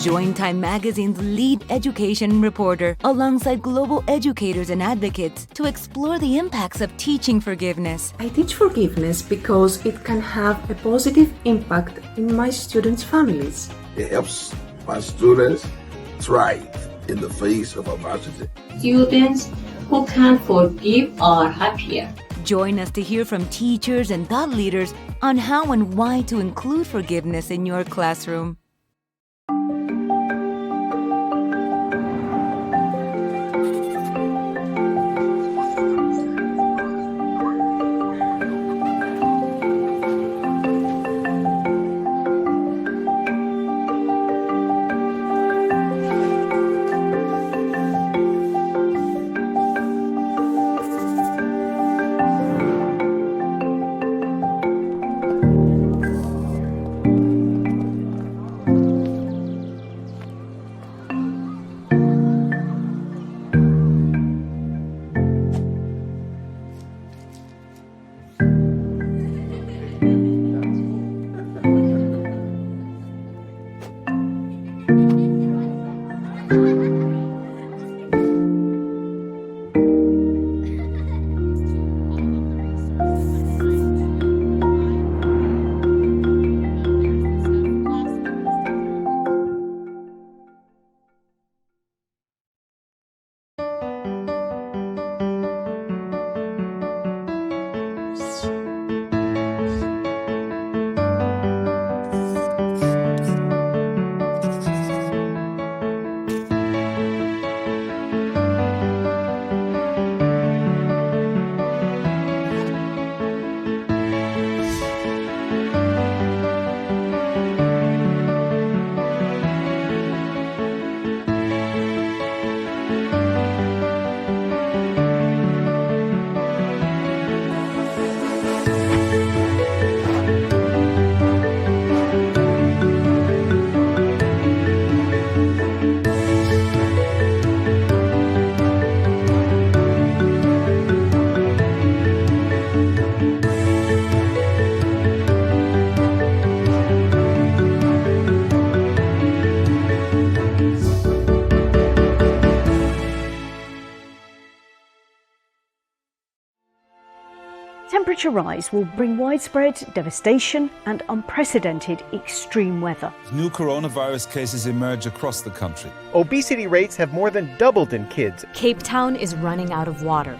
Join Time Magazine's lead education reporter alongside global educators and advocates to explore the impacts of teaching forgiveness. I teach forgiveness because it can have a positive impact in my students' families. It helps my students thrive in the face of adversity. Students who can forgive are happier. Join us to hear from teachers and thought leaders on how and why to include forgiveness in your classroom. Temperature rise will bring widespread devastation and unprecedented extreme weather. New coronavirus cases emerge across the country. Obesity rates have more than doubled in kids. Cape Town is running out of water.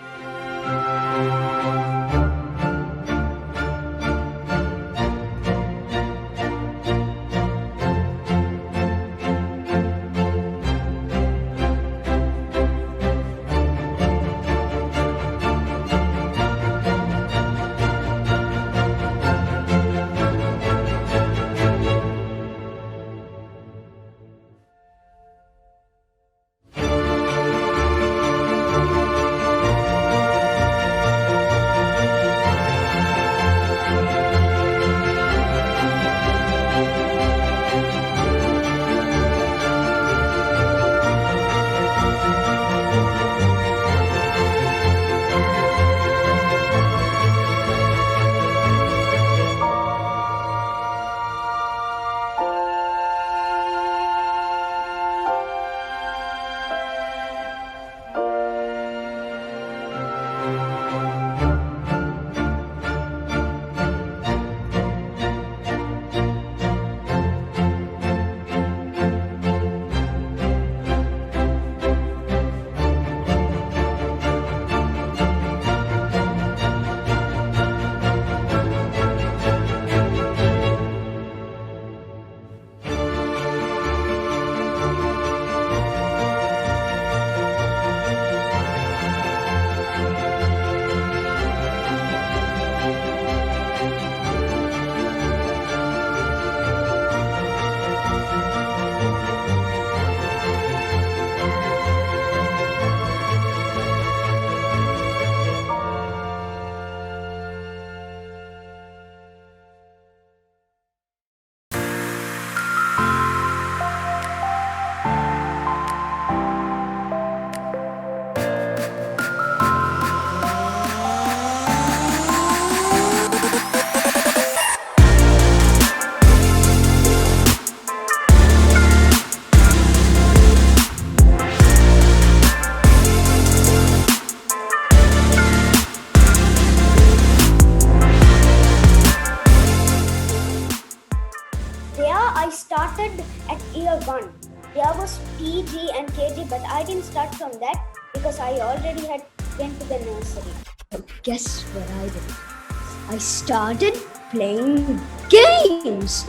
started at year 1. There was PG and KG, but I didn't start from that because I already had went to the nursery. So guess what I did? I started playing games.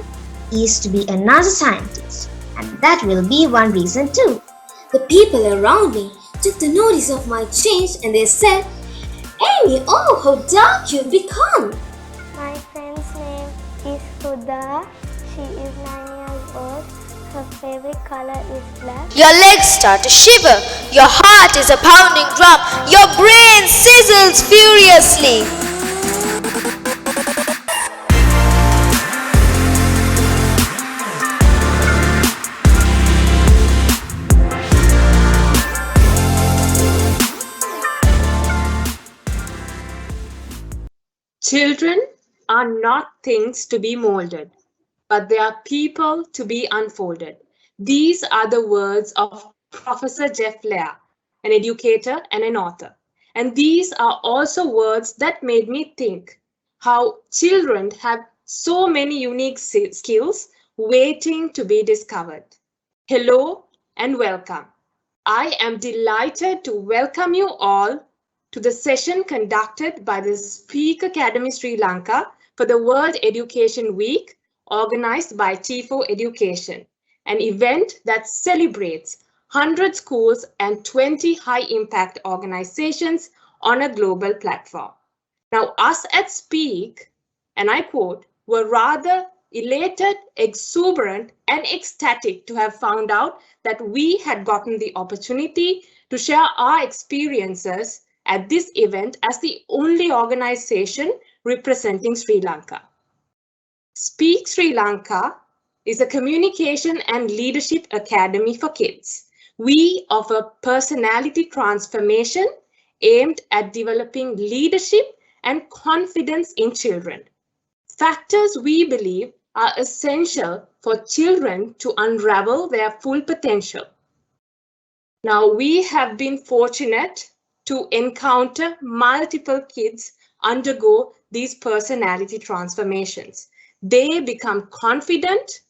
Used to be another scientist, and that will be one reason too. The people around me took the notice of my change and they said, Amy, oh, how dark you've become. My friend's name is Huda. She is 9 years old. Her favorite color is black. Your legs start to shiver. Your heart is a pounding drum. Your brain sizzles furiously. Children are not things to be molded, but they are people to be unfolded. These are the words of Professor Jeff Lear, an educator and an author. And these are also words that made me think how children have so many unique skills waiting to be discovered. Hello and welcome. I am delighted to welcome you all to the session conducted by the Speak Academy Sri Lanka for the World Education Week, organized by TIFO Education, an event that celebrates 100 schools and 20 high-impact organizations on a global platform. Now, us at Speak, and I quote, were rather elated, exuberant, and ecstatic to have found out that we had gotten the opportunity to share our experiences at this event as the only organization representing Sri Lanka. Speak Sri Lanka is a communication and leadership academy for kids. We offer personality transformation aimed at developing leadership and confidence in children. Factors we believe are essential for children to unravel their full potential. Now, we have been fortunate to encounter multiple kids undergo these personality transformations. They become confident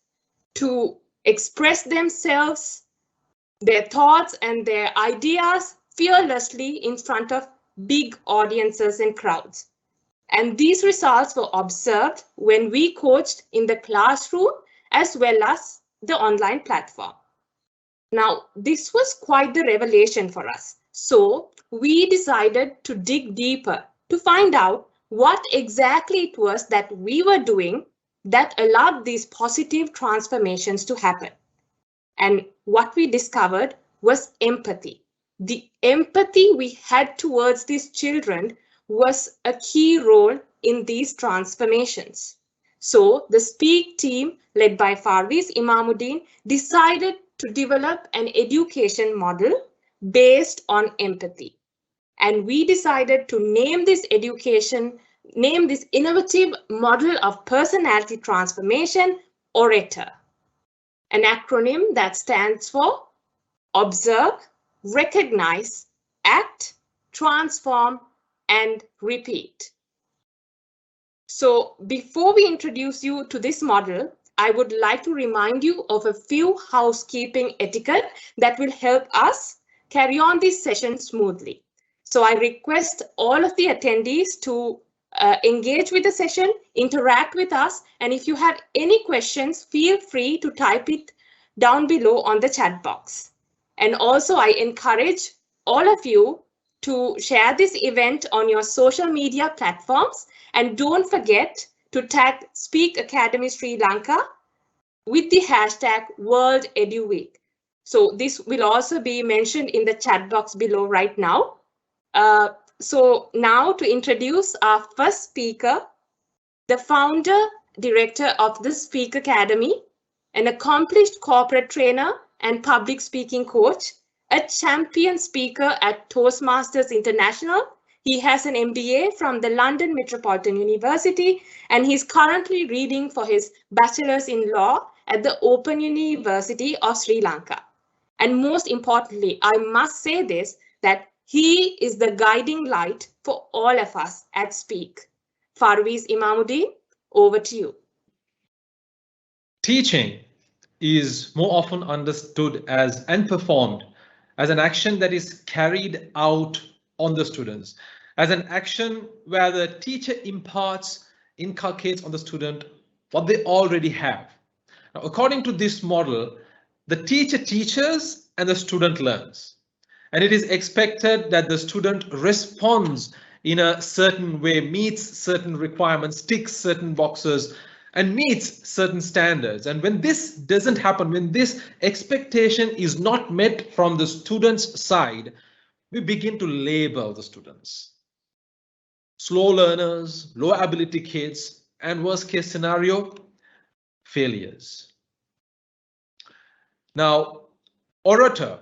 to express themselves, their thoughts and their ideas fearlessly in front of big audiences and crowds. And these results were observed when we coached in the classroom as well as the online platform. Now, this was quite the revelation for us. So we decided to dig deeper to find out what exactly it was that we were doing that allowed these positive transformations to happen. And what we discovered was empathy. The empathy we had towards these children was a key role in these transformations. So the Speak team, led by Farviz Imamuddin, decided to develop an education model based on empathy. And we decided to name this innovative model of personality transformation, ORATOR, an acronym that stands for Observe, Recognize, Act, Transform, and Repeat. So before we introduce you to this model, I would like to remind you of a few housekeeping etiquette that will help us carry on this session smoothly. So I request all of the attendees to engage with the session, interact with us, and if you have any questions, feel free to type it down below on the chat box. And also I encourage all of you to share this event on your social media platforms, and don't forget to tag Speak Academy Sri Lanka with the hashtag World Edu Week. So this will also be mentioned in the chat box below right now. So now to introduce our first speaker, the founder, director of the Speak Academy, an accomplished corporate trainer and public speaking coach, a champion speaker at Toastmasters International. He has an MBA from the London Metropolitan University, and he's currently reading for his bachelor's in law at the Open University of Sri Lanka. And most importantly, I must say this, that he is the guiding light for all of us at Speak. Farviz Imamuddin, over to you. Teaching is more often understood as and performed as an action that is carried out on the students, as an action where the teacher inculcates on the student what they already have. Now, according to this model, the teacher teaches and the student learns. And it is expected that the student responds in a certain way, meets certain requirements, ticks certain boxes, and meets certain standards. And when this doesn't happen, when this expectation is not met from the student's side, we begin to label the students. Slow learners, low ability kids, and worst case scenario, failures. Now, orator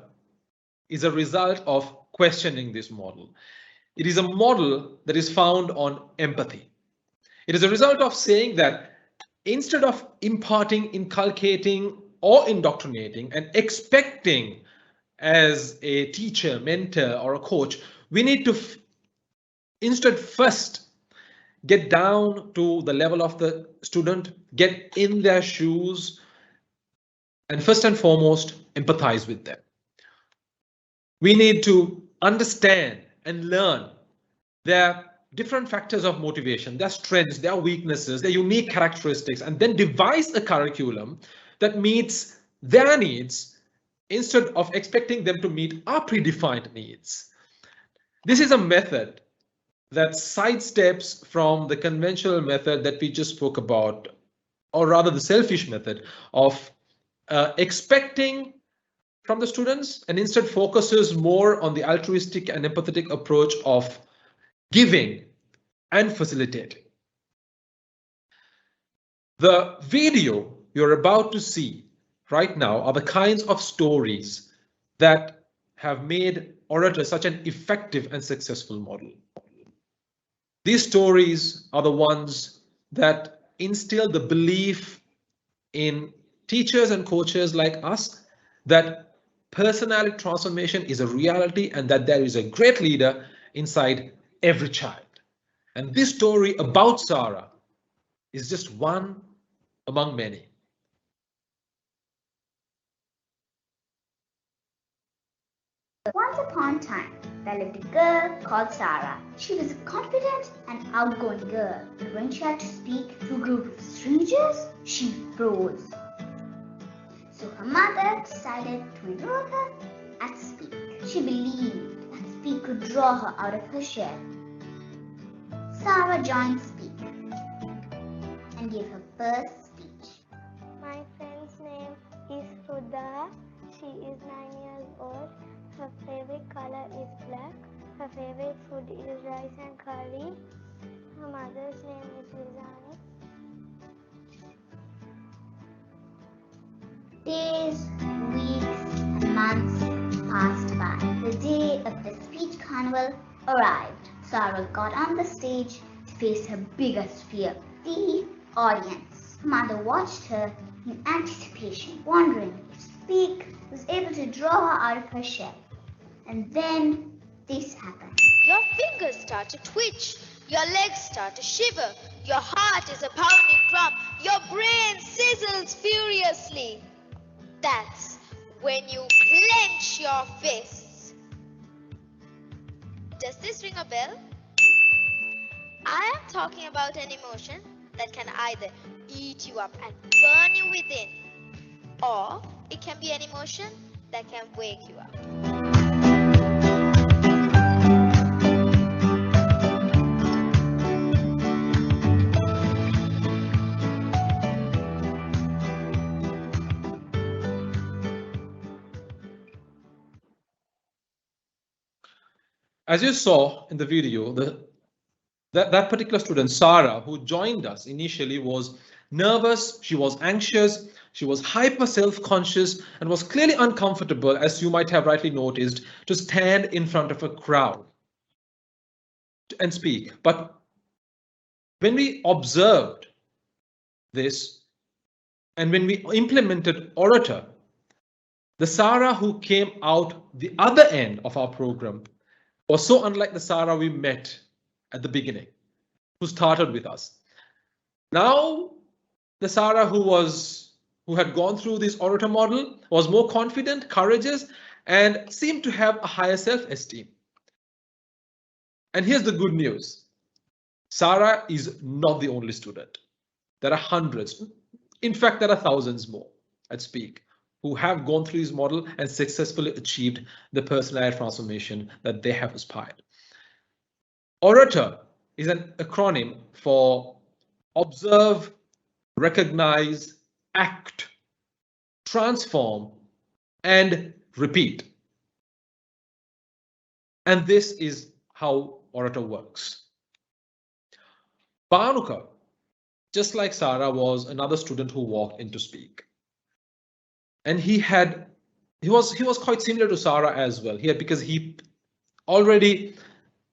is a result of questioning this model. It is a model that is found on empathy. It is a result of saying that instead of imparting, inculcating, or indoctrinating and expecting as a teacher, mentor, or a coach, we need to instead first get down to the level of the student, get in their shoes, and first and foremost, empathize with them. We need to understand and learn their different factors of motivation, their strengths, their weaknesses, their unique characteristics, and then devise a curriculum that meets their needs instead of expecting them to meet our predefined needs. This is a method that sidesteps from the conventional method that we just spoke about, or rather the selfish method of expecting from the students and instead focuses more on the altruistic and empathetic approach of giving and facilitating. The video you're about to see right now are the kinds of stories that have made Orator such an effective and successful model. These stories are the ones that instill the belief in teachers and coaches like us that personality transformation is a reality and that there is a great leader inside every child. And this story about Sarah is just one among many. Once upon a time, there lived a girl called Sarah. She was a confident and outgoing girl, but when she had to speak to a group of strangers, she froze. So her mother decided to enroll her at Speak. She believed that Speak could draw her out of her shell. Sarah joined Speak and gave her first speech. My friend's name is Huda. She is 9 years old. Her favorite color is black. Her favorite food is rice and curry. Her mother's name is Lizani. Days, weeks, and months passed by. The day of the speech carnival arrived. Sarah got on the stage to face her biggest fear, the audience. Her mother watched her in anticipation, wondering if Speak was able to draw her out of her shell. And then this happened. Your fingers start to twitch. Your legs start to shiver. Your heart is a pounding drum. Your brain sizzles furiously. That's when you clench your fists. Does this ring a bell? I am talking about an emotion that can either eat you up and burn you within, or it can be an emotion that can wake you up. As you saw in the video, that particular student, Sarah, who joined us initially, was nervous, she was anxious, she was hyper self-conscious, and was clearly uncomfortable, as you might have rightly noticed, to stand in front of a crowd and speak. But when we observed this, and when we implemented Orator, the Sarah who came out the other end of our program was so unlike the Sarah we met at the beginning, who started with us. Now, the Sarah who who had gone through this orator model was more confident, courageous, and seemed to have a higher self-esteem. And here's the good news. Sarah is not the only student. There are hundreds. In fact, there are thousands more at Speak who have gone through this model and successfully achieved the personality transformation that they have aspired. Orator is an acronym for observe, recognize, act, transform, and repeat. And this is how orator works. Bhanuka, just like Sarah, was another student who walked into Speak. And he was quite similar to Sarah as well here, because he already,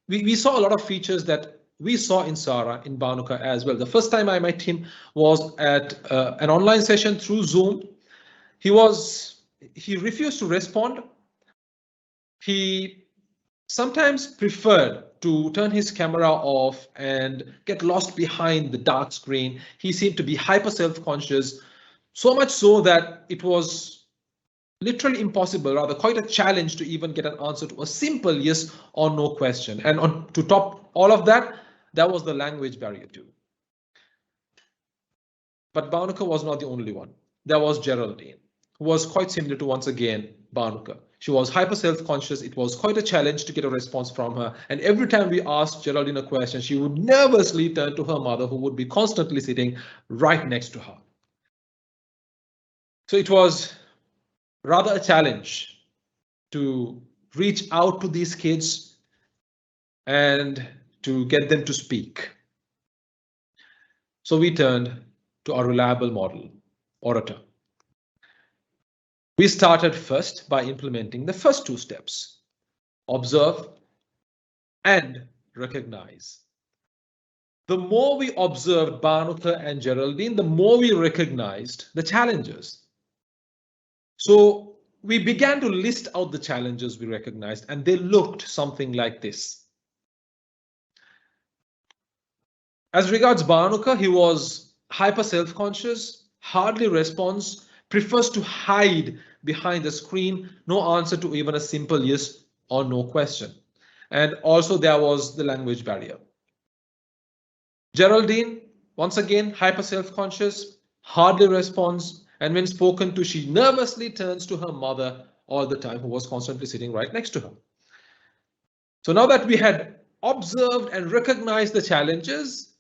we saw a lot of features that we saw in Sarah in Bhanuka as well. The first time I met him was at an online session through Zoom. He refused to respond. He sometimes preferred to turn his camera off and get lost behind the dark screen. He seemed to be hyper self-conscious, so much so that it was literally impossible, rather quite a challenge to even get an answer to a simple yes or no question. And to top all of that, there was the language barrier too. But Bhanuka was not the only one. There was Geraldine, who was quite similar to, once again, Bhanuka. She was hyper self-conscious. It was quite a challenge to get a response from her. And every time we asked Geraldine a question, she would nervously turn to her mother, who would be constantly sitting right next to her. So it was rather a challenge to reach out to these kids and to get them to speak. So we turned to our reliable model, orator. We started first by implementing the first two steps: observe and recognize. The more we observed Bhanuka and Geraldine, the more we recognized the challenges. So we began to list out the challenges we recognized, and they looked something like this. As regards Bhanuka, he was hyper self-conscious, hardly responds, prefers to hide behind the screen, no answer to even a simple yes or no question. And also there was the language barrier. Geraldine, once again, hyper self-conscious, hardly responds, and when spoken to, she nervously turns to her mother all the time, who was constantly sitting right next to her. So now that we had observed and recognized the challenges,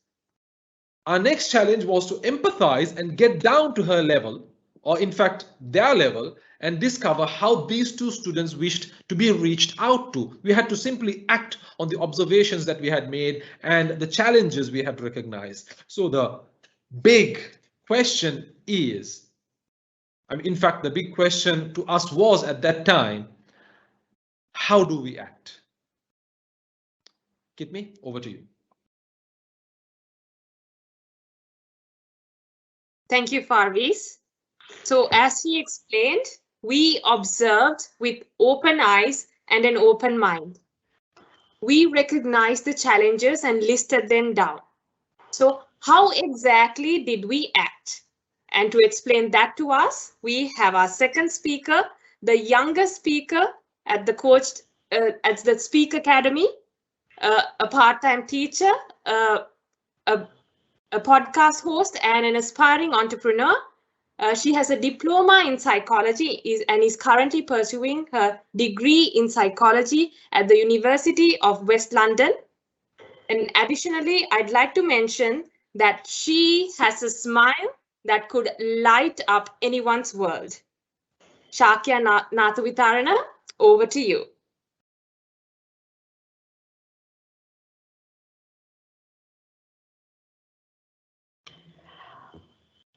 our next challenge was to empathize and get down to her level, or in fact their level, and discover how these two students wished to be reached out to. We had to simply act on the observations that we had made and the challenges we had recognized. So the big question is, in fact, the big question to us was at that time, how do we act? Kitmi, over to you. Thank you, Farviz. So as he explained, we observed with open eyes and an open mind. We recognized the challenges and listed them down. So how exactly did we act? And to explain that to us, we have our second speaker, the youngest speaker at the Speak Academy, a part-time teacher, a podcast host, and an aspiring entrepreneur. She has a diploma in psychology and is currently pursuing her degree in psychology at the University of West London. And additionally, I'd like to mention that she has a smile that could light up anyone's world. Shakya Nathavitarana, over to you.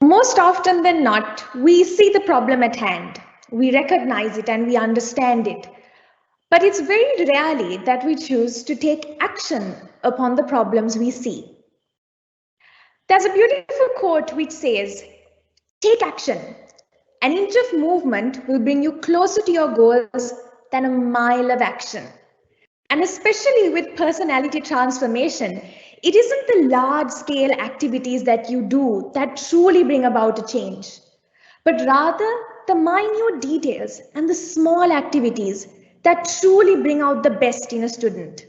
Most often than not, we see the problem at hand. We recognize it and we understand it. But it's very rarely that we choose to take action upon the problems we see. There's a beautiful quote which says, "Take action. An inch of movement will bring you closer to your goals than a mile of action." And especially with personality transformation, it isn't the large-scale activities that you do that truly bring about a change, but rather the minute details and the small activities that truly bring out the best in a student.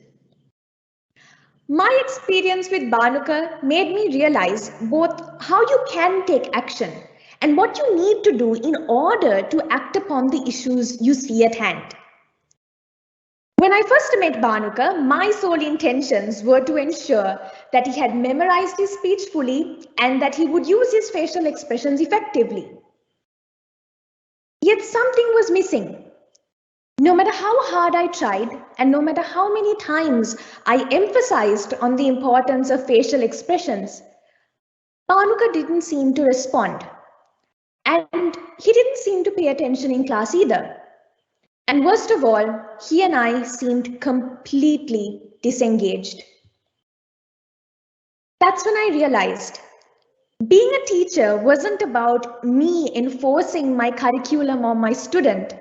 My experience with Bhanuka made me realize both how you can take action and what you need to do in order to act upon the issues you see at hand. When I first met Bhanuka, my sole intentions were to ensure that he had memorized his speech fully and that he would use his facial expressions effectively. Yet something was missing. No matter how hard I tried, and no matter how many times I emphasized on the importance of facial expressions, Bhanuka didn't seem to respond. And he didn't seem to pay attention in class either. And worst of all, he and I seemed completely disengaged. That's when I realized being a teacher wasn't about me enforcing my curriculum on my student,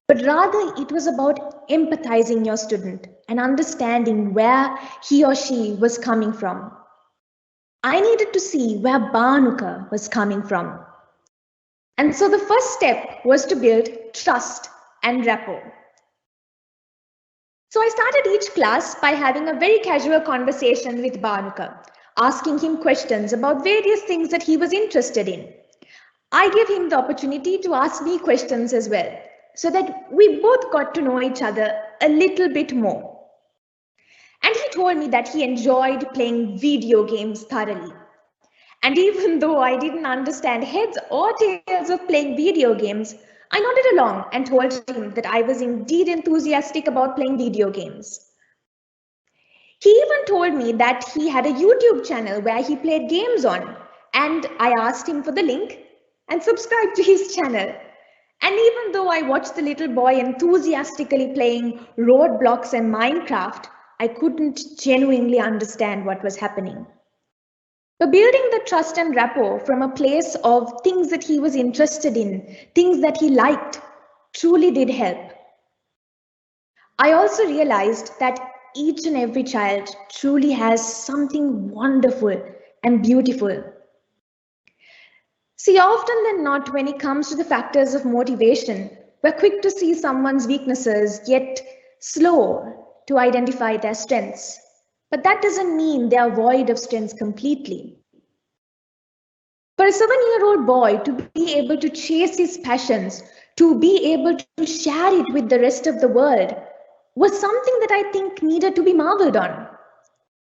but rather it was about empathizing your student and understanding where he or she was coming from. I needed to see where Bhanuka was coming from. And so the first step was to build trust and rapport. So I started each class by having a very casual conversation with Bhanuka, asking him questions about various things that he was interested in. I gave him the opportunity to ask me questions as well, so that we both got to know each other a little bit more. And he told me that he enjoyed playing video games thoroughly. And even though I didn't understand heads or tails of playing video games, I nodded along and told him that I was indeed enthusiastic about playing video games. He even told me that he had a YouTube channel where he played games on, and I asked him for the link and subscribed to his channel. And even though I watched the little boy enthusiastically playing Roadblocks and Minecraft, I couldn't genuinely understand what was happening. But building the trust and rapport from a place of things that he was interested in, things that he liked, truly did help. I also realized that each and every child truly has something wonderful and beautiful. See, often than not, when it comes to the factors of motivation, we're quick to see someone's weaknesses, yet slow to identify their strengths. But that doesn't mean they are void of strengths completely. For a 7-year-old boy to be able to chase his passions, to be able to share it with the rest of the world, was something that I think needed to be marveled on.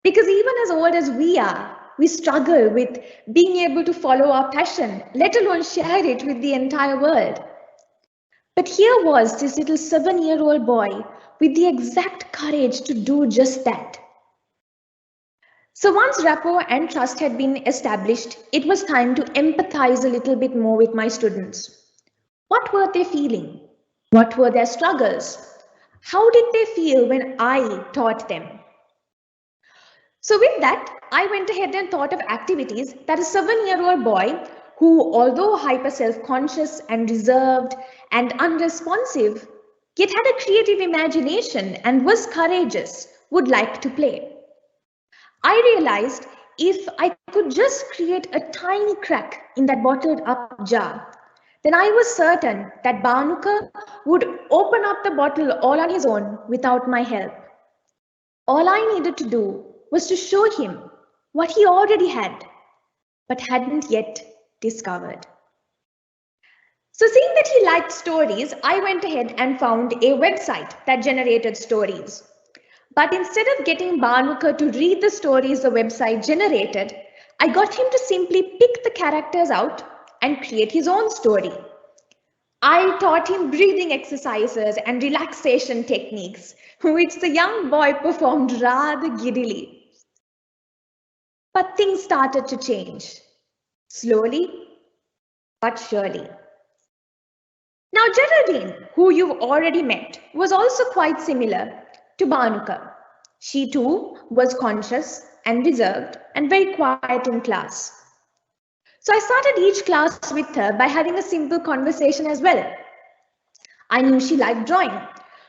Because even as old as we are, we struggle with being able to follow our passion, let alone share it with the entire world. But here was this little 7-year-old boy with the exact courage to do just that. So once rapport and trust had been established, it was time to empathize a little bit more with my students. What were they feeling? What were their struggles? How did they feel when I taught them? So with that, I went ahead and thought of activities that a 7-year-old boy who, although hyper self-conscious and reserved and unresponsive, yet had a creative imagination and was courageous, would like to play. I realized if I could just create a tiny crack in that bottled up jar, then I was certain that Bhanuka would open up the bottle all on his own without my help. All I needed to do was to show him what he already had, but hadn't yet discovered. So seeing that he liked stories, I went ahead and found a website that generated stories. But instead of getting Bhanuka to read the stories the website generated, I got him to simply pick the characters out and create his own story. I taught him breathing exercises and relaxation techniques, which the young boy performed rather giddily. But things started to change, slowly but surely. Now Geraldine, who you've already met, was also quite similar to Bhanuka. She too was conscious and reserved and very quiet in class. So I started each class with her by having a simple conversation as well. I knew she liked drawing,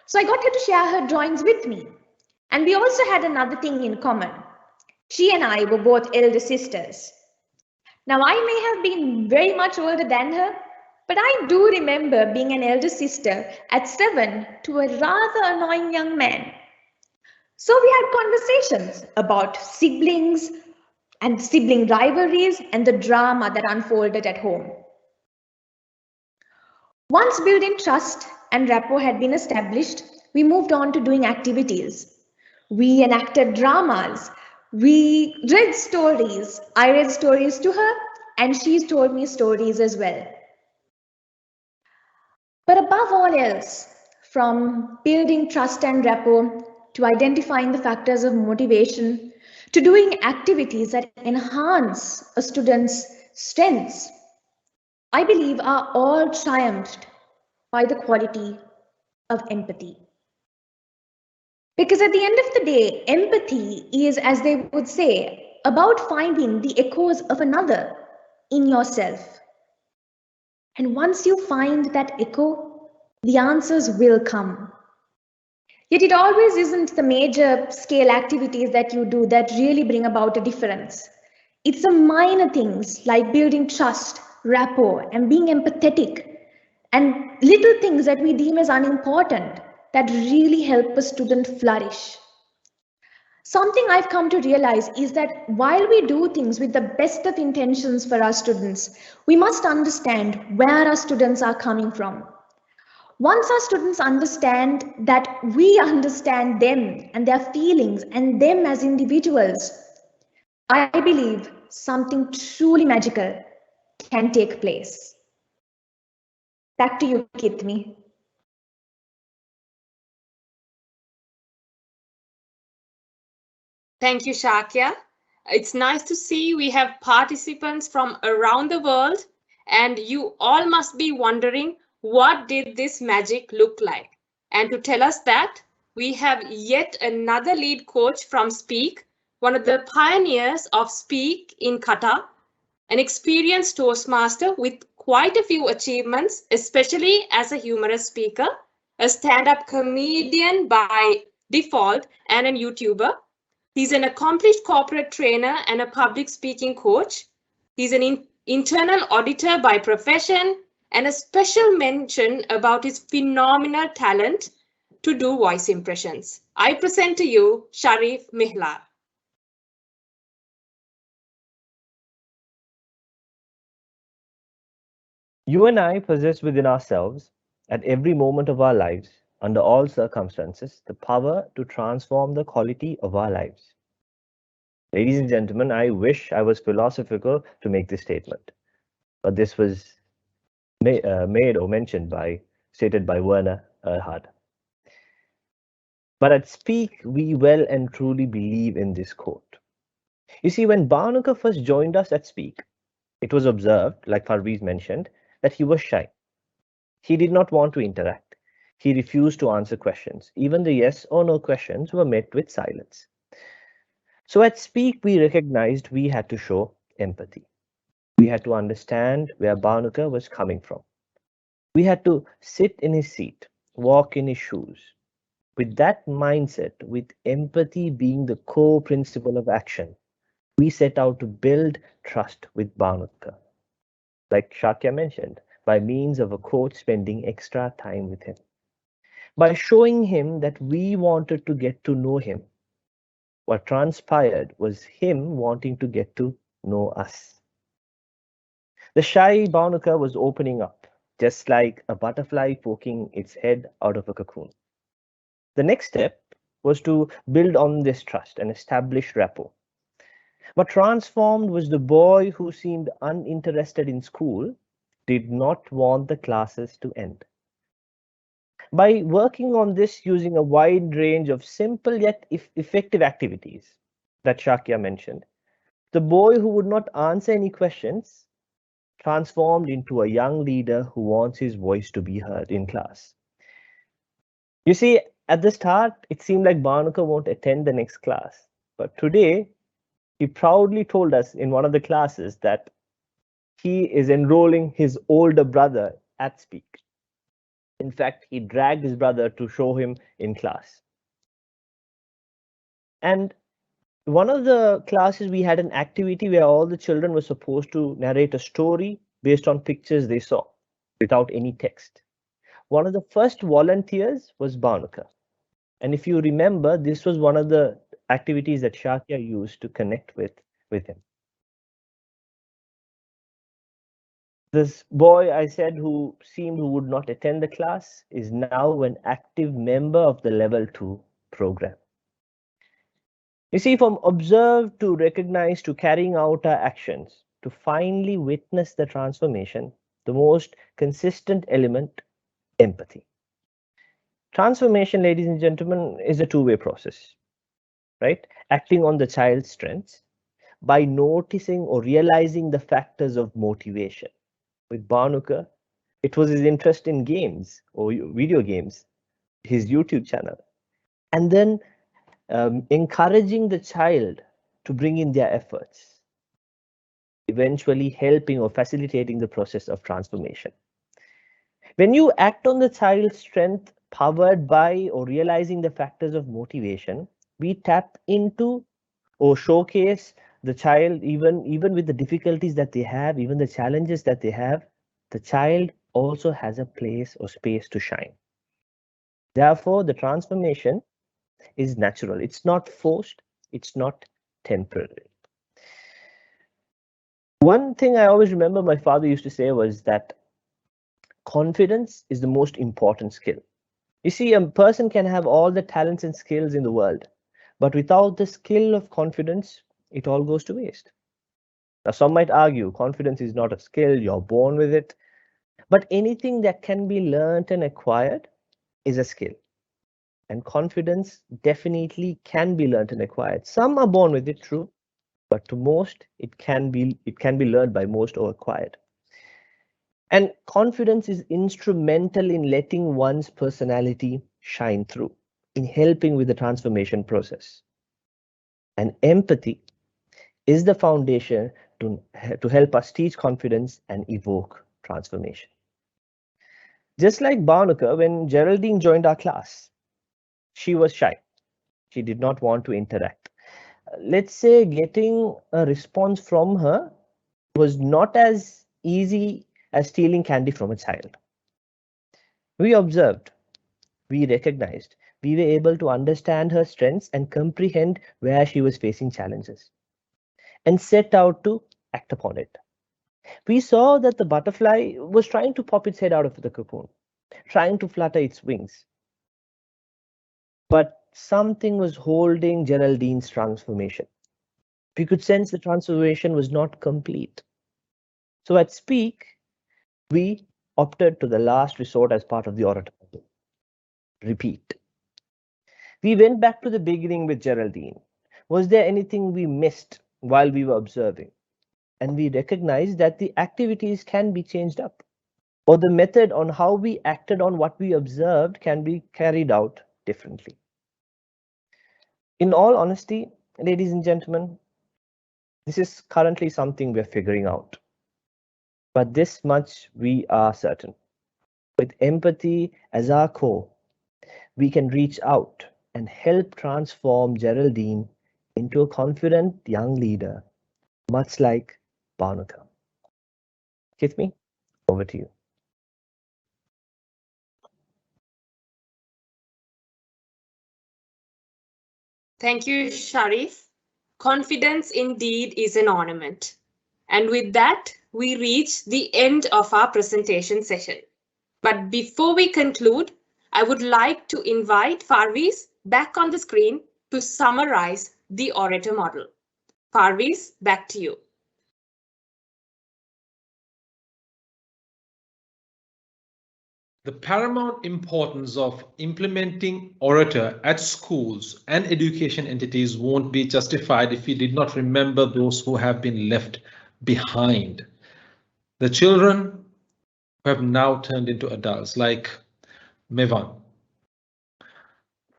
so I got her to share her drawings with me. And we also had another thing in common. She and I were both elder sisters. Now I may have been very much older than her, But I do remember being an elder sister at 7 to a rather annoying young man. So we had conversations about siblings and sibling rivalries and the drama that unfolded at home. Once built-in trust and rapport had been established, we moved on to doing activities. We enacted dramas. We read stories. I read stories to her, and she told me stories as well. But above all else, from building trust and rapport to identifying the factors of motivation to doing activities that enhance a student's strengths, I believe are all triumphed by the quality of empathy. Because at the end of the day, empathy is, as they would say, about finding the echoes of another in yourself. And once you find that echo, the answers will come. Yet it always isn't the major scale activities that you do that really bring about a difference. It's the minor things like building trust, rapport, and being empathetic, and little things that we deem as unimportant that really help a student flourish. Something I've come to realize is that while we do things with the best of intentions for our students, we must understand where our students are coming from. Once our students understand that we understand them and their feelings and them as individuals, I believe something truly magical can take place. Back to you, Kitmi. Thank you, Shakya. It's nice to see we have participants from around the world, and you all must be wondering, what did this magic look like? And to tell us that, we have yet another lead coach from Speak, one of the pioneers of Speak in Qatar, an experienced Toastmaster with quite a few achievements, especially as a humorous speaker, a stand-up comedian by default, and a YouTuber. He's an accomplished corporate trainer and a public speaking coach. He's an internal auditor by profession, and a special mention about his phenomenal talent to do voice impressions. I present to you Sharif Mihlar. You and I possess within ourselves, at every moment of our lives, under all circumstances, the power to transform the quality of our lives. Ladies and gentlemen, I wish I was philosophical to make this statement, but this was made or mentioned stated by Werner Erhard. But at Speak, we well and truly believe in this quote. You see, when Barnuka first joined us at Speak, it was observed, like Parveez mentioned, that he was shy. He did not want to interact. He refused to answer questions. Even the yes or no questions were met with silence. So at Speak, we recognized we had to show empathy. We had to understand where Barnuka was coming from. We had to sit in his seat, walk in his shoes. With that mindset, with empathy being the core principle of action, we set out to build trust with Barnuka. Like Shakya mentioned, by means of a coach spending extra time with him. By showing him that we wanted to get to know him. What transpired was him wanting to get to know us. The shy Barnuka was opening up, just like a butterfly poking its head out of a cocoon. The next step was to build on this trust and establish rapport. What transformed was the boy who seemed uninterested in school did not want the classes to end. By working on this using a wide range of simple yet effective activities that Shakya mentioned, the boy who would not answer any questions transformed into a young leader who wants his voice to be heard in class. You see, at the start, it seemed like Barnuka won't attend the next class, but today, he proudly told us in one of the classes that he is enrolling his older brother at Speak. In fact, he dragged his brother to show him in class. And one of the classes, we had an activity where all the children were supposed to narrate a story based on pictures they saw. without any text. One of the first volunteers was Bhanuka. And if you remember, this was one of the activities that Shakya used to connect with him. This boy I said who would not attend the class is now an active member of the level 2 program. You see, from observe to recognize to carrying out our actions to finally witness the transformation, the most consistent element, empathy. Transformation, ladies and gentlemen, is a two-way process, right? Acting on the child's strengths by noticing or realizing the factors of motivation. With Bhanuka, it was his interest in games or video games, his YouTube channel, and then encouraging the child to bring in their efforts, eventually helping or facilitating the process of transformation. When you act on the child's strength powered by or realizing the factors of motivation, we tap into or showcase the child even with the difficulties that they have, even the challenges that they have, the child also has a place or space to shine. Therefore, the transformation is natural. It's not forced. It's not temporary. One thing I always remember my father used to say was that confidence is the most important skill. You see, a person can have all the talents and skills in the world, but without the skill of confidence, it all goes to waste. Now, some might argue confidence is not a skill, you're born with it, but anything that can be learned and acquired is a skill. And confidence definitely can be learned and acquired. Some are born with it, true, but to most, it can be learned by most or acquired. And confidence is instrumental in letting one's personality shine through, in helping with the transformation process. And empathy is the foundation to help us teach confidence and evoke transformation. Just like Bhanuka, when Geraldine joined our class, she was shy. She did not want to interact. Let's say getting a response from her was not as easy as stealing candy from a child. We observed, we recognized, we were able to understand her strengths and comprehend where she was facing challenges and set out to act upon it. We saw that the butterfly was trying to pop its head out of the cocoon, trying to flutter its wings. But something was holding Geraldine's transformation. We could sense the transformation was not complete. So at Speak, we opted to the last resort as part of the orator. Repeat. We went back to the beginning with Geraldine. Was there anything we missed while we were observing? And we recognized that the activities can be changed up, or the method on how we acted on what we observed can be carried out differently. In all honesty, ladies and gentlemen, this is currently something we're figuring out. But this much we are certain. With empathy as our core, we can reach out and help transform Geraldine into a confident young leader, much like Bhanuka. Kithmi, over to you. Thank you, Sharif. Confidence indeed is an ornament. And with that, we reach the end of our presentation session. But before we conclude, I would like to invite Farviz back on the screen to summarize the orator model. Farviz, back to you. The paramount importance of implementing orator at schools and education entities won't be justified if we did not remember those who have been left behind. The children who have now turned into adults, like Mevan.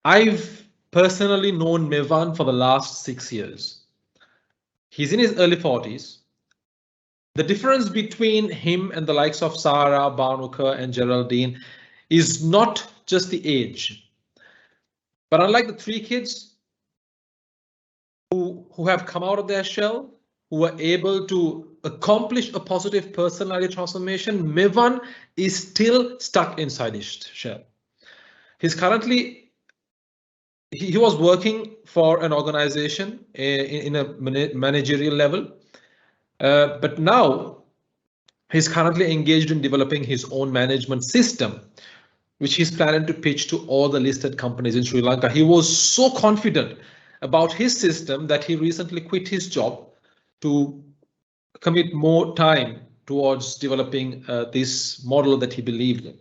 I've personally known Mevan for the last 6 years. He's in his early 40s. The difference between him and the likes of Sarah, Bhanuka, and Geraldine is not just the age. But unlike the 3 kids who have come out of their shell, who were able to accomplish a positive personality transformation, Mevan is still stuck inside his shell. He's currently, he was working for an organization in a managerial level, but now he's currently engaged in developing his own management system, which he's planning to pitch to all the listed companies in Sri Lanka. He was so confident about his system that he recently quit his job to commit more time towards developing this model that he believed in.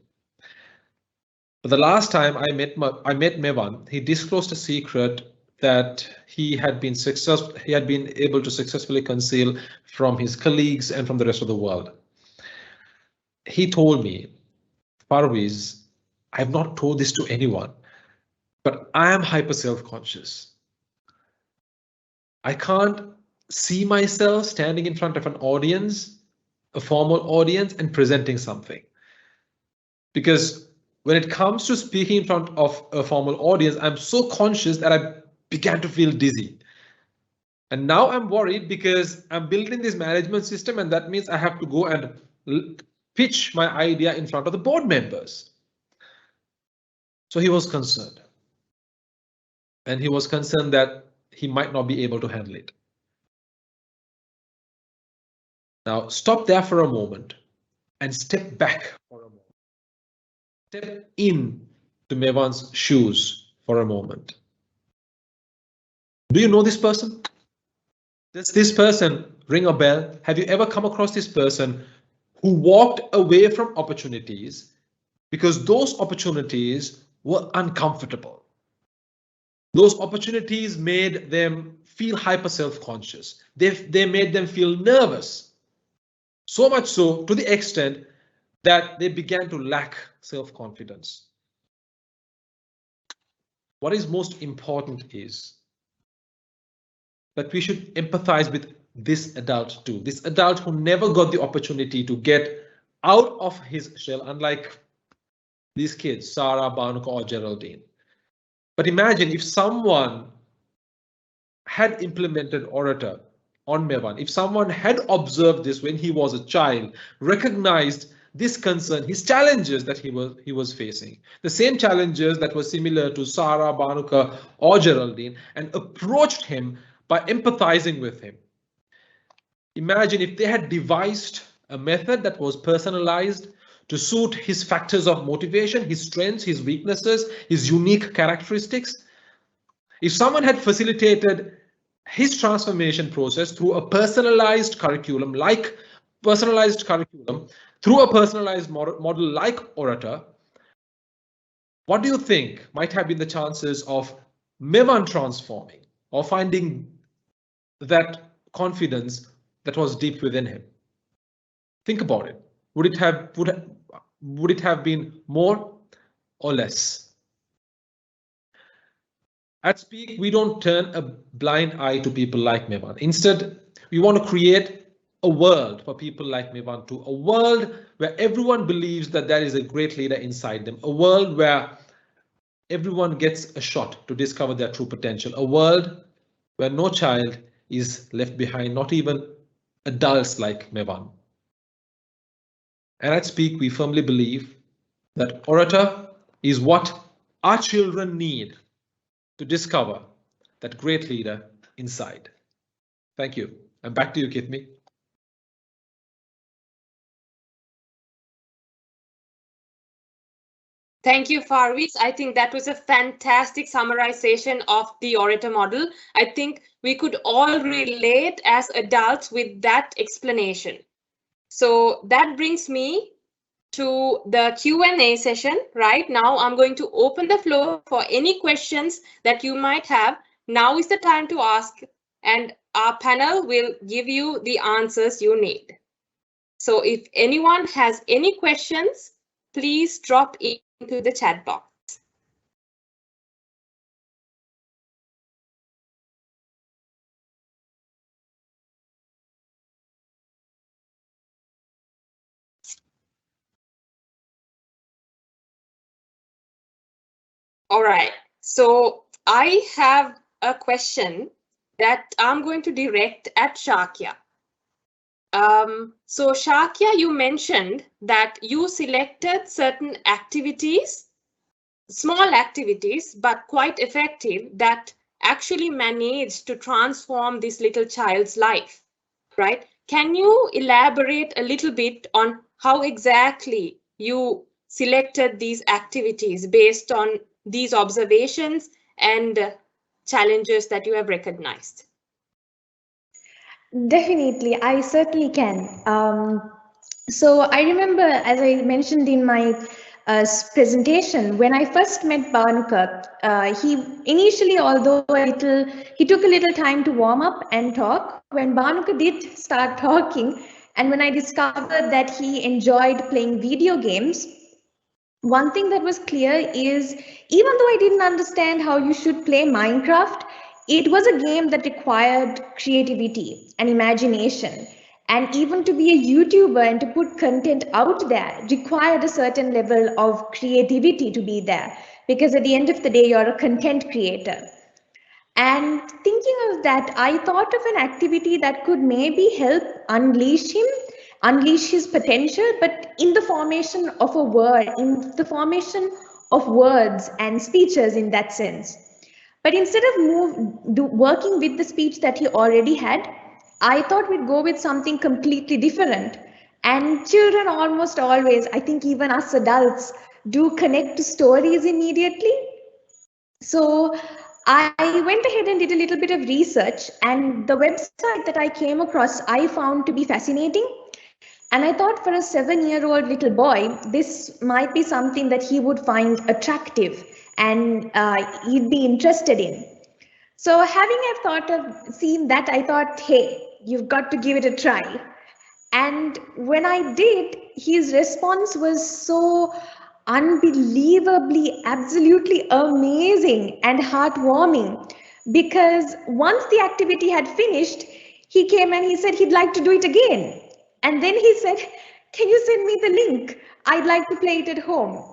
But the last time I met Mevan, he disclosed a secret that he had been able to successfully conceal from his colleagues and from the rest of the world. He told me, Parviz, I have not told this to anyone, but I am hyper self-conscious. I can't see myself standing in front of an audience, a formal audience, and presenting something. Because when it comes to speaking in front of a formal audience, I'm so conscious that I began to feel dizzy. And now I'm worried because I'm building this management system, and that means I have to go and pitch my idea in front of the board members. So he was concerned. And he was concerned that he might not be able to handle it. Now stop there for a moment and step back for a moment. Step in to Mevan's shoes for a moment. Do you know this person? Does this person ring a bell? Have you ever come across this person who walked away from opportunities because those opportunities were uncomfortable? Those opportunities made them feel hyper self-conscious. They made them feel nervous. So much so to the extent that they began to lack self-confidence. What is most important is that we should empathize with this adult too. This adult who never got the opportunity to get out of his shell, unlike these kids, Sarah, Banuka, or Geraldine. But imagine if someone had implemented Orator on Mevan, if someone had observed this when he was a child, recognized this concern, his challenges that he was facing, the same challenges that were similar to Sarah, Banuka, or Geraldine, and approached him by empathizing with him. Imagine if they had devised a method that was personalized to suit his factors of motivation, his strengths, his weaknesses, his unique characteristics. If someone had facilitated his transformation process through a personalized curriculum, through a personalized model like Orator, what do you think might have been the chances of Mevan transforming or finding that confidence that was deep within him? Think about it. Would it have been more or less? At Speak, we don't turn a blind eye to people like Mevan. Instead, we want to create a world for people like Mevan too, a world where everyone believes that there is a great leader inside them, a world where everyone gets a shot to discover their true potential, a world where no child is left behind, not even adults like Mevan. And at Speak, we firmly believe that Orator is what our children need to discover that great leader inside. Thank you. And back to you, Kitmi. Thank you, Farviz. I think that was a fantastic summarization of the Orator model. I think we could all relate as adults with that explanation. So that brings me to the Q&A session. Right now, I'm going to open the floor for any questions that you might have. Now is the time to ask, and our panel will give you the answers you need. So if anyone has any questions, please drop into the chat box. All right, so I have a question that I'm going to direct at Shakya. So Shakya, you mentioned that you selected certain activities, small activities, but quite effective, that actually managed to transform this little child's life, right? Can you elaborate a little bit on how exactly you selected these activities based on these observations and challenges that you have recognized? Definitely, I certainly can. So I remember, as I mentioned in my presentation, when I first met Bhanuka, he initially, although he took a little time to warm up and talk. When Bhanuka did start talking, and when I discovered that he enjoyed playing video games, one thing that was clear is, even though I didn't understand how you should play Minecraft, it was a game that required creativity and imagination. And even to be a YouTuber and to put content out there required a certain level of creativity to be there. Because at the end of the day, you're a content creator. And thinking of that, I thought of an activity that could maybe help unleash his potential, but in the formation of a word, in the formation of words and speeches in that sense. But instead of working with the speech that he already had, I thought we'd go with something completely different. And children almost always, I think even us adults, do connect to stories immediately. So I went ahead and did a little bit of research, and the website that I came across, I found to be fascinating. And I thought for a 7-year-old little boy, this might be something that he would find attractive and he'd be interested in. So having seen that, I thought, hey, you've got to give it a try. And when I did, his response was so unbelievably, absolutely amazing and heartwarming, because once the activity had finished, he came and he said he'd like to do it again. And then he said, can you send me the link? I'd like to play it at home.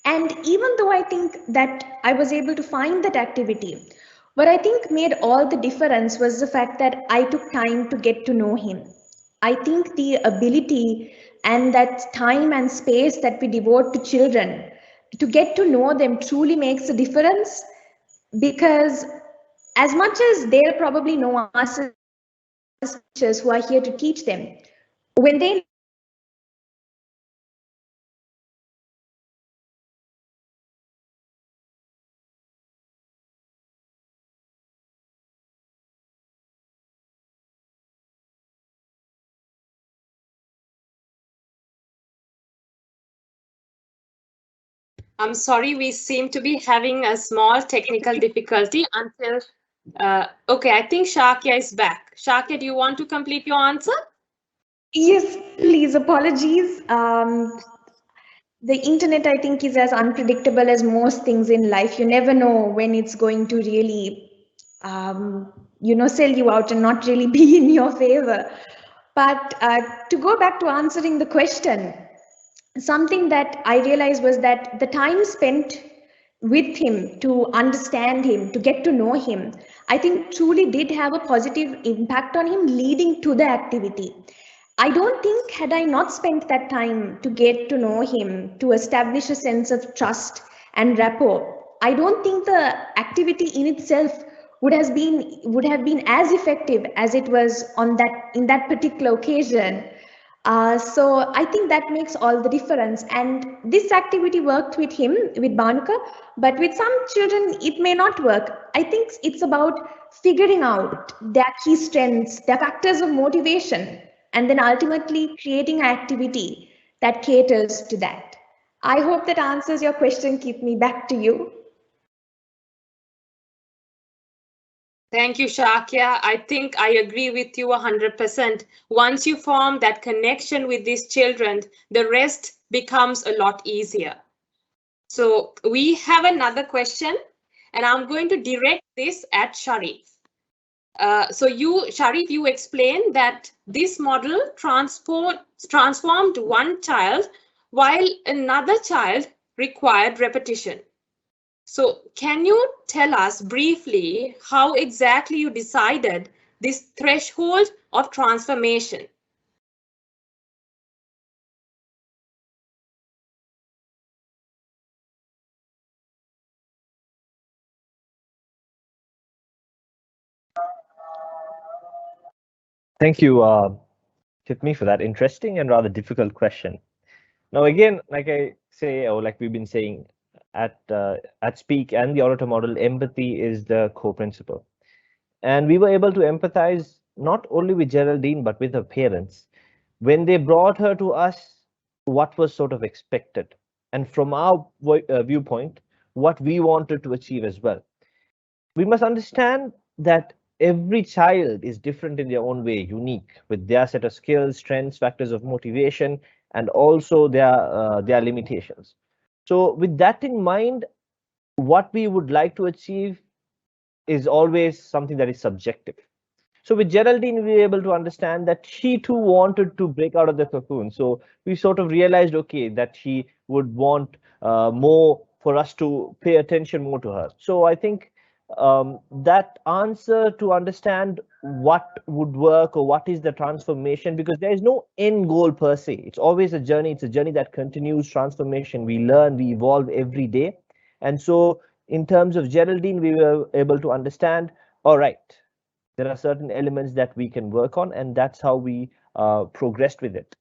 And even though I think that I was able to find that activity, what I think made all the difference was the fact that I took time to get to know him. I think the ability and that time and space that we devote to children to get to know them truly makes a difference, because as much as they'll probably know us as teachers who are here to teach them, when they I'm sorry, we seem to be having a small technical difficulty until, okay, I think Shakya is back. Shakya, do you want to complete your answer? Yes, please, apologies. The internet, I think, is as unpredictable as most things in life. You never know when it's going to really, sell you out and not really be in your favor. But to go back to answering the question, something that I realized was that the time spent with him, to understand him, to get to know him, I think truly did have a positive impact on him leading to the activity. I don't think, had I not spent that time to get to know him, to establish a sense of trust and rapport, I don't think the activity in itself would have been as effective as it was in that particular occasion. So I think that makes all the difference. And this activity worked with him, with Bhanuka, but with some children, it may not work. I think it's about figuring out their key strengths, their factors of motivation, and then ultimately creating an activity that caters to that. I hope that answers your question. Keep me back to you. Thank you, Shakya. I think I agree with you 100%. Once you form that connection with these children, the rest becomes a lot easier. So we have another question, and I'm going to direct this at Sharif. So Sharif, you explained that this model transformed one child while another child required repetition. So can you tell us briefly how exactly you decided this threshold of transformation? Thank you, Chitmi, for that interesting and rather difficult question. Now, again, like I say, or like we've been saying at Speak and the orator model, empathy is the core principle. And we were able to empathize not only with Geraldine, but with her parents. When they brought her to us, what was sort of expected. And from our viewpoint, what we wanted to achieve as well. We must understand that every child is different in their own way, unique, with their set of skills, strengths, factors of motivation, and also their limitations. So with that in mind, what we would like to achieve is always something that is subjective. So with Geraldine, we were able to understand that she too wanted to break out of the cocoon. So we sort of realized, okay, that she would want more for us to pay attention more to her. So I think that answer to understand what would work or what is the transformation, because there is no end goal per se. It's always a journey. It's a journey that continues transformation. We learn, we evolve every day. And so in terms of Geraldine, we were able to understand, all right, there are certain elements that we can work on, and that's how we progressed with it.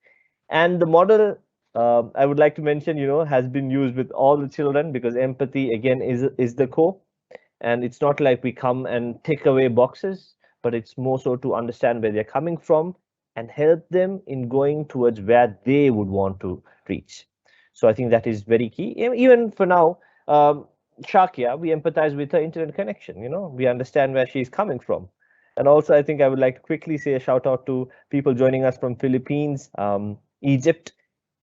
And the model, I would like to mention, has been used with all the children, because empathy again is the core. And it's not like we come and take away boxes, but it's more so to understand where they're coming from and help them in going towards where they would want to reach. So I think that is very key. Even for now, Shakya, we empathize with her internet connection. We understand where she's coming from. And also, I think I would like to quickly say a shout out to people joining us from Philippines, Egypt,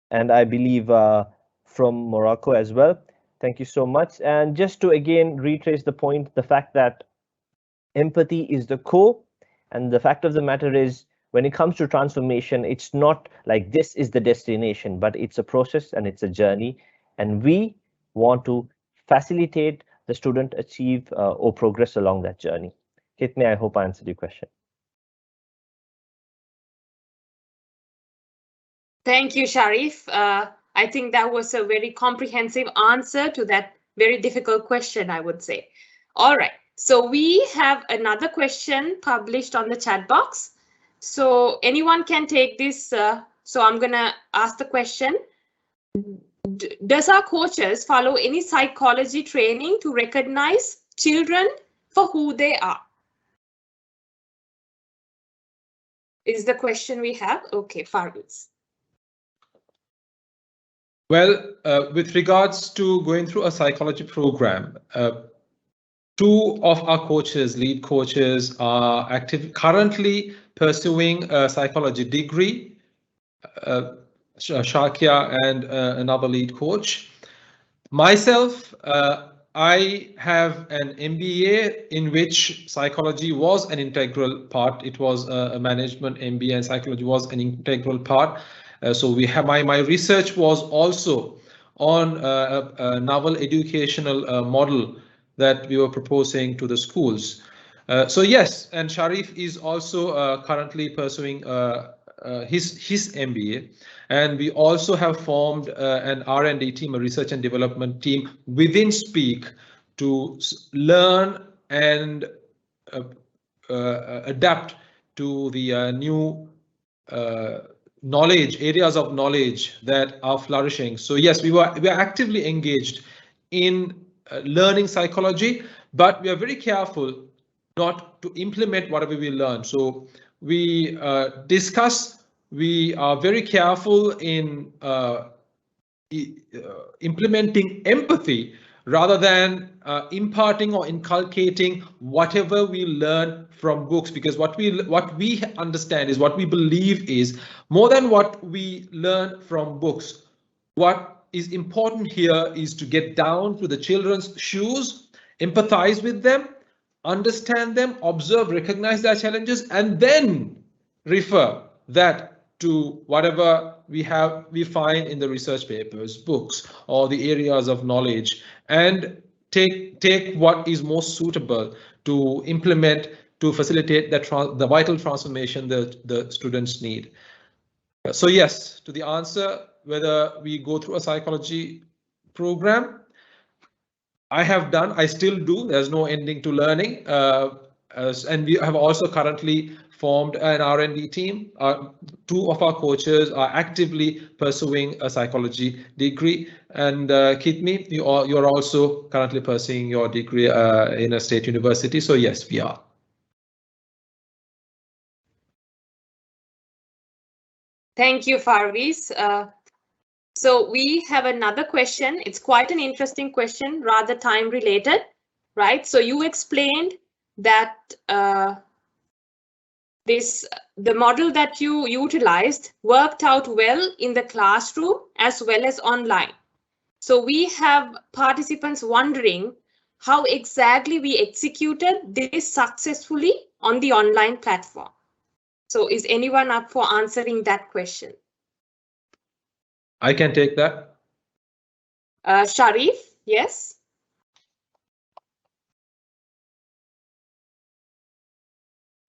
and I believe from Morocco as well. Thank you so much. And just to again retrace the point, the fact that empathy is the core, and the fact of the matter is, when it comes to transformation, it's not like this is the destination, but it's a process and it's a journey. And we want to facilitate the student achieve or progress along that journey. Hitme, I hope I answered your question. Thank you, Sharif. I think that was a very comprehensive answer to that very difficult question, I would say. All right, so we have another question published on the chat box. So anyone can take this. So I'm gonna ask the question. Does our coaches follow any psychology training to recognize children for who they are? Is the question we have. Okay, Farooz. Well, with regards to going through a psychology program, two of our coaches, lead coaches, are currently pursuing a psychology degree, Shakya and another lead coach. Myself, I have an MBA in which psychology was an integral part. It was a management MBA, and psychology was an integral part. So we have my research was also on a novel educational model that we were proposing to the schools. So yes, and Sharif is also currently pursuing his MBA, and we also have formed an R&D team, a research and development team within Speak, to learn and adapt to the new areas of knowledge that are flourishing. So yes, we are actively engaged in learning psychology, but we are very careful not to implement whatever we learn. So we discuss, we are very careful in implementing empathy rather than imparting or inculcating whatever we learn from books, because what we understand is, what we believe is, more than what we learn from books, what is important here is to get down to the children's shoes, empathize with them, understand them, observe, recognize their challenges, and then refer that to whatever we find in the research papers, books, or the areas of knowledge, and take what is most suitable to implement to facilitate the vital transformation the students need. So yes, to the answer whether we go through a psychology program, I have done, I still do. There's no ending to learning. And we have also currently formed an R&D team. Two of our coaches are actively pursuing a psychology degree. And Kitmi, you're also currently pursuing your degree in a state university. So yes, we are. Thank you, Farviz. So we have another question. It's quite an interesting question, rather time related, right? So you explained that the model that you utilized worked out well in the classroom as well as online. So we have participants wondering how exactly we executed this successfully on the online platform. So is anyone up for answering that question? I can take that. Sharif, yes.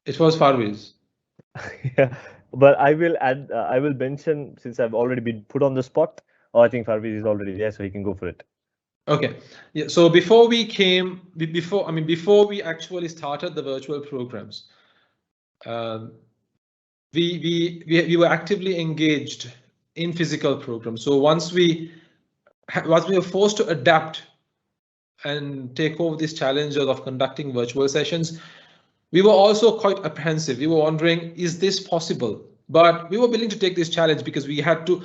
It was Farviz. Yeah, but I will add. I will mention, since I've already been put on the spot. Oh, I think Farviz is already there, so he can go for it. Okay. Yeah. So before we actually started the virtual programs, we were actively engaged in physical programs. So once we were forced to adapt and take over these challenges of conducting virtual sessions, we were also quite apprehensive. We were wondering, is this possible? But we were willing to take this challenge because we have to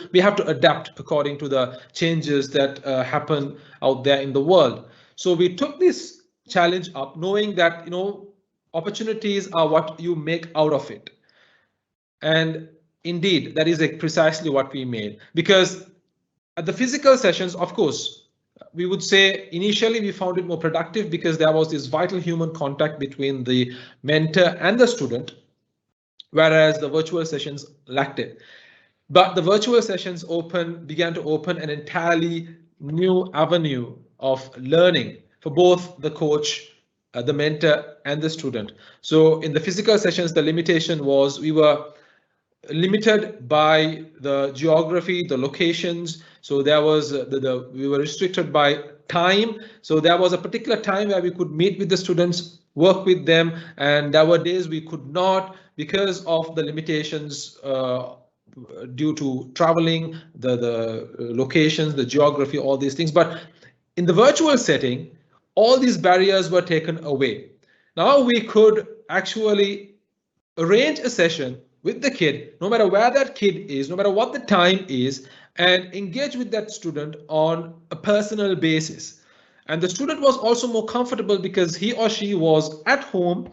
adapt according to the changes that happen out there in the world. So we took this challenge up, knowing that opportunities are what you make out of it. And indeed, that is precisely what we made. Because at the physical sessions, of course, we would say initially we found it more productive because there was this vital human contact between the mentor and the student, whereas the virtual sessions lacked it. But the virtual sessions began to open an entirely new avenue of learning for both the coach, the mentor, and the student. So in the physical sessions, the limitation was we were limited by the geography, the locations. So there was we were restricted by time. So there was a particular time where we could meet with the students, work with them, and there were days we could not because of the limitations due to traveling, the locations, the geography, all these things. But in the virtual setting, all these barriers were taken away. Now we could actually arrange a session with the kid, no matter where that kid is, no matter what the time is, and engage with that student on a personal basis. And the student was also more comfortable because he or she was at home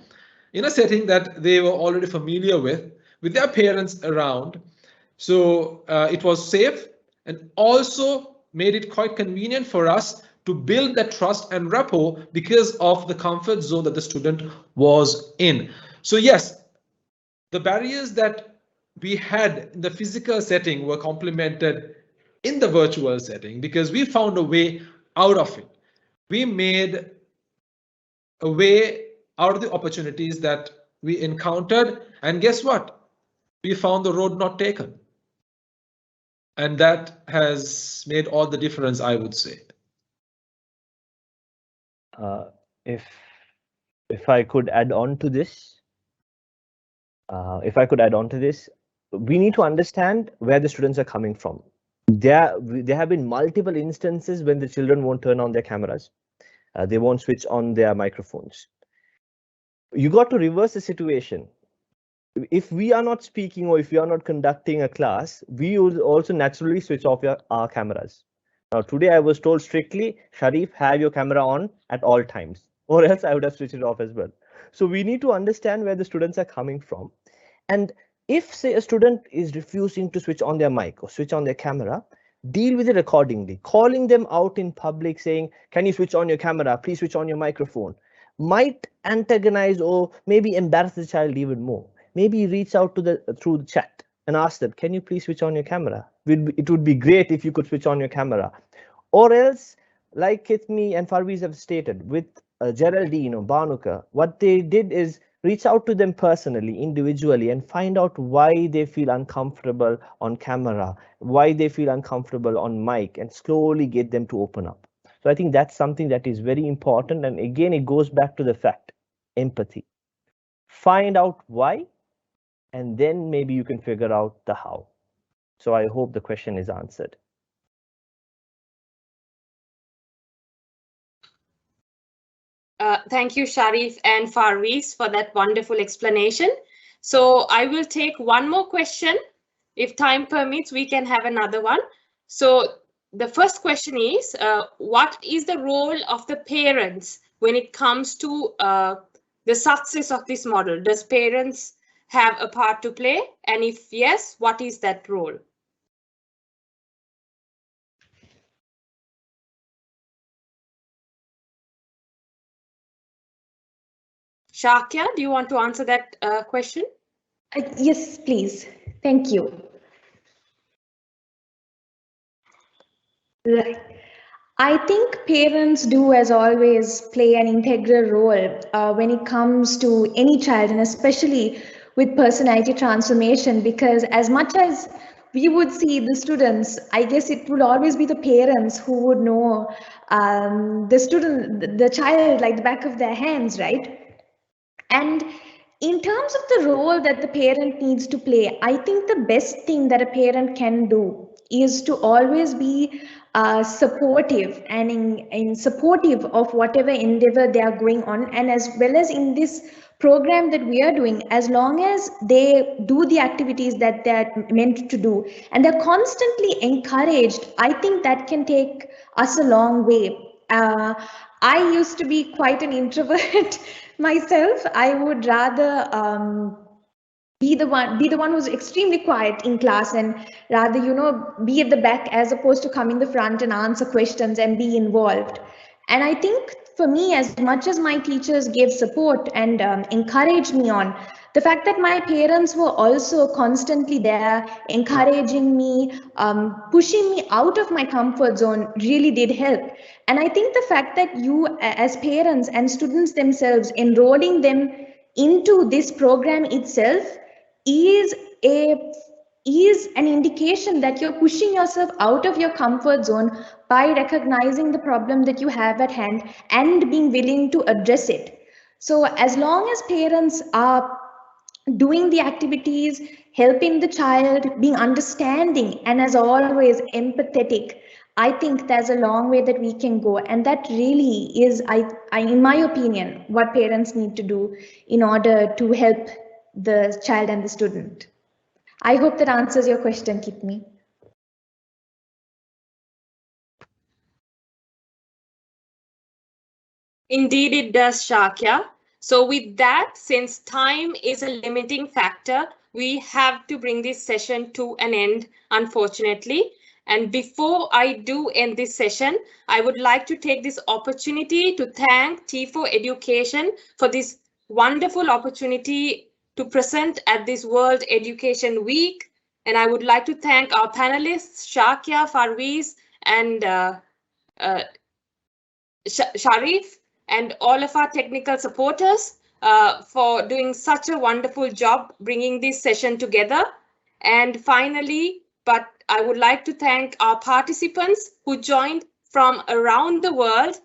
in a setting that they were already familiar with their parents around. So it was safe and also made it quite convenient for us to build that trust and rapport because of the comfort zone that the student was in. So yes, the barriers that we had in the physical setting were complemented in the virtual setting because we found a way out of it. We made a way out of the opportunities that we encountered, and guess what? We found the road not taken. And that has made all the difference, I would say. If I could add on to this, we need to understand where the students are coming from. There have been multiple instances when the children won't turn on their cameras. They won't switch on their microphones. You got to reverse the situation. If we are not speaking or if we are not conducting a class, we will also naturally switch off our cameras. Now, today I was told strictly, Sharif, have your camera on at all times, or else I would have switched it off as well. So we need to understand where the students are coming from. And if, say, a student is refusing to switch on their mic or switch on their camera, deal with it accordingly. Calling them out in public saying, can you switch on your camera? Please switch on your microphone, might antagonize or maybe embarrass the child even more. Maybe reach out to through the chat and ask them, can you please switch on your camera? It would be great if you could switch on your camera. Or else like Kitmi and Farviz have stated, with Geraldine or Banuka, what they did is reach out to them personally, individually, and find out why they feel uncomfortable on camera, why they feel uncomfortable on mic, and slowly get them to open up. So I think that's something that is very important. And again, it goes back to the fact, empathy. Find out why, and then maybe you can figure out the how. So I hope the question is answered. Thank you, Sharif and Farviz, for that wonderful explanation. So I will take one more question. If time permits, we can have another one. So the first question is, what is the role of the parents when it comes to the success of this model? Does parents have a part to play? And if yes, what is that role? Shakya, do you want to answer that question? Yes, please. Thank you. Right. I think parents do, as always, play an integral role when it comes to any child, and especially with personality transformation, because as much as we would see the students, I guess it would always be the parents who would know the child like the back of their hands, right? And in terms of the role that the parent needs to play, I think the best thing that a parent can do is to always be supportive and in supportive of whatever endeavor they are going on, and as well as in this program that we are doing, as long as they do the activities that they're meant to do and they're constantly encouraged, I think that can take us a long way. I used to be quite an introvert myself. I would rather be the one who's extremely quiet in class, and rather, be at the back as opposed to come in the front and answer questions and be involved. And I think for me, as much as my teachers gave support and encouraged me on, the fact that my parents were also constantly there, encouraging me, pushing me out of my comfort zone really did help. And I think the fact that you, as parents and students themselves, enrolling them into this program itself is an indication that you're pushing yourself out of your comfort zone by recognizing the problem that you have at hand and being willing to address it. So as long as parents are doing the activities, helping the child, being understanding, and as always empathetic, I think there's a long way that we can go. And that really is, in my opinion, what parents need to do in order to help the child and the student. I hope that answers your question, Kitmi. Indeed, it does, Shakya. So with that, since time is a limiting factor, we have to bring this session to an end, unfortunately. And before I do end this session, I would like to take this opportunity to thank T4 Education for this wonderful opportunity to present at this World Education Week. And I would like to thank our panelists, Shakya, Farviz, and Sharif, and all of our technical supporters for doing such a wonderful job bringing this session together. And finally, but I would like to thank our participants who joined from around the world,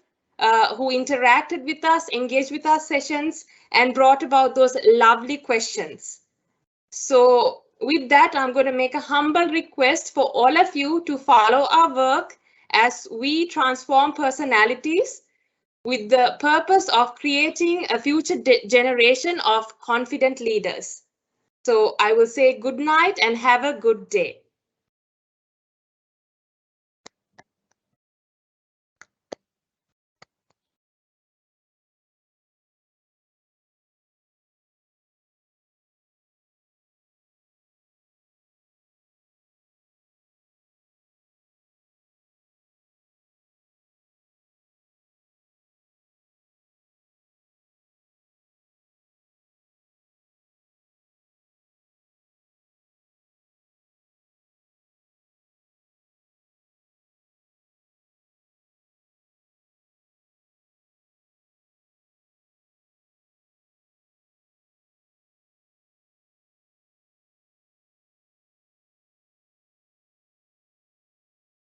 who interacted with us, engaged with our sessions, and brought about those lovely questions. So with that, I'm going to make a humble request for all of you to follow our work as we transform personalities with the purpose of creating a future generation of confident leaders. So I will say good night and have a good day.